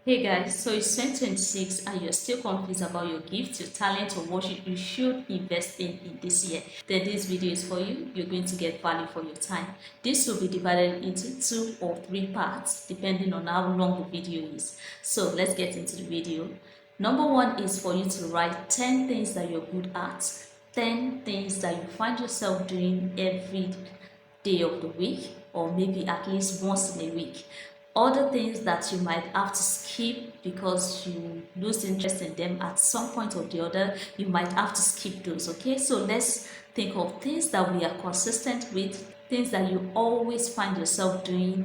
Hey guys, so it's 2026 and you're still confused about your gift, your talent, or what you should invest in this year. Then this video is for you. You're going to get value for your time. This will be divided into 2 or 3 parts depending on how long the video is. So let's get into the video. Number 1 is for you to write 10 things that you're good at, 10 things that you find yourself doing every day of the week, or maybe at least once in a week. Other things that you might have to skip because you lose interest in them at some point or the other, you might have to skip those. Okay, so let's think of things that we are consistent with, things that you always find yourself doing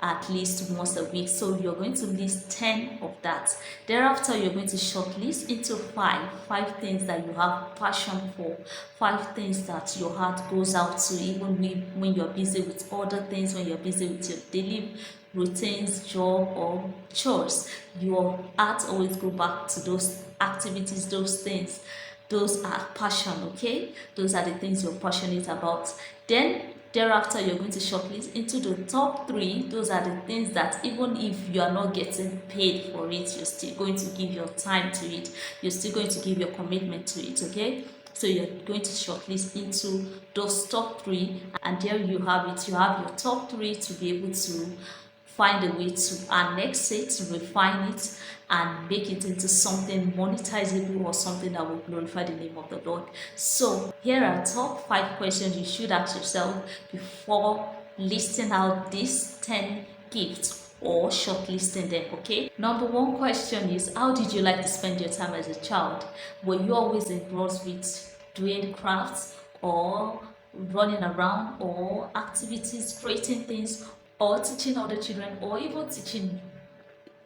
at least once a week. So you're going to list 10 of that. Thereafter, you're going to shortlist into five things that you have passion for, 5 things that your heart goes out to, even when you're busy with other things, when you're busy with your daily routines, job, or chores. Your heart always go back to those activities, those things. Those are passion. Okay, those are the things you're passionate about. Then thereafter, you're going to shortlist into the top 3. Those are the things that even if you are not getting paid for it, you're still going to give your time to it. You're still going to give your commitment to it. Okay, so you're going to shortlist into those top 3, and there you have it. You have your top 3 to be able to find a way to annex it, to refine it, and make it into something monetizable or something that will glorify the name of the Lord. So here are top 5 questions you should ask yourself before listing out these 10 gifts or shortlisting them. Okay, number 1 question is, how did you like to spend your time as a child? Were you always engrossed with doing crafts, or running around, or activities, creating things, or teaching other children, or even teaching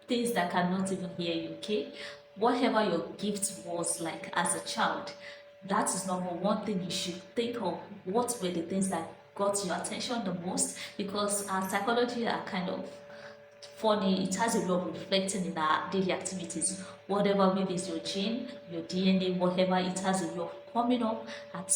things that cannot even hear you? Okay, whatever your gift was like as a child, that is number 1 thing you should think of. What were the things that got your attention the most? Because our psychology are kind of funny. It has a way of reflecting in our daily activities. Whatever, maybe it's your gene, your DNA, whatever, it has a way of coming up at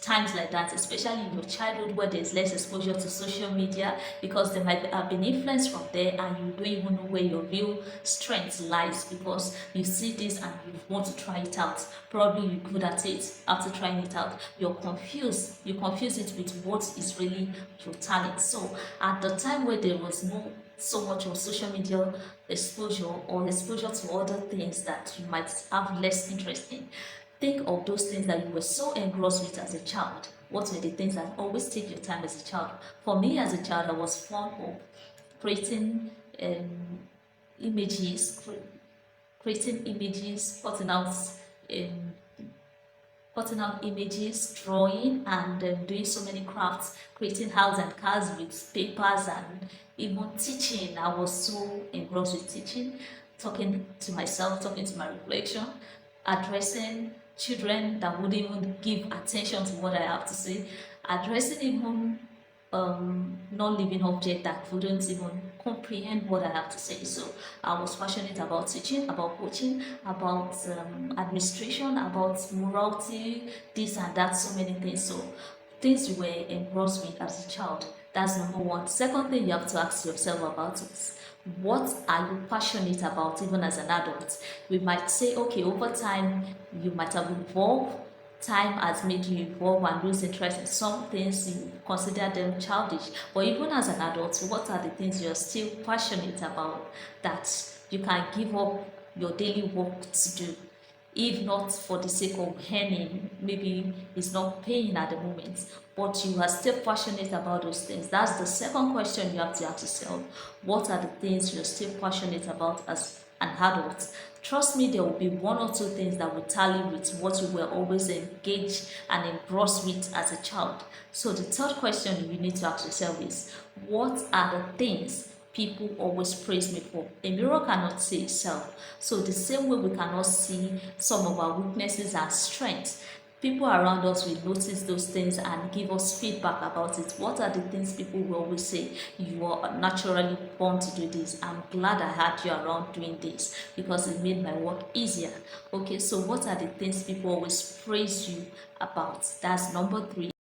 times like that, especially in your childhood where there's less exposure to social media, because they might have been influenced from there and you don't even know where your real strength lies, because you see this and you want to try it out. Probably you're good at it. After trying it out, you're confused. You confuse it with what is really your talent. So at the time where there was no so much of social media exposure, or exposure to other things that you might have less interest in, think of those things that you were so engrossed with as a child. What were the things that always take your time as a child? For me as a child, I was fond of creating images, um, putting out images, drawing, and doing so many crafts, creating houses and cars with papers, and even teaching. I was so engrossed with teaching, talking to myself, talking to my reflection, addressing children that wouldn't even give attention to what I have to say, addressing even non-living object that wouldn't even comprehend what I have to say. So I was passionate about teaching, about coaching, about administration, about morality, this and that, so many things. So things you were engrossed with as a child. That's number 1. Second thing you have to ask yourself about is, what are you passionate about even as an adult? We might say, okay, over time you might have evolved. Time has made you evolve and lose interest in some things. You consider them childish, but even as an adult, what are the things you're still passionate about that you can give up your daily work to do? If not for the sake of earning, maybe it's not paying at the moment, but you are still passionate about those things. That's the second question you have to ask yourself. What are the things you're still passionate about as an adult? Trust me, there will be 1 or 2 things that will tally with what you were always engaged and engrossed with as a child. So the third question you need to ask yourself is, what are the things people always praise me for? A mirror cannot see itself. So the same way we cannot see some of our weaknesses as strengths, people around us will notice those things and give us feedback about it. What are the things people will always say? You are naturally born to do this. I'm glad I had you around doing this because it made my work easier. Okay, so what are the things people always praise you about? That's number 3.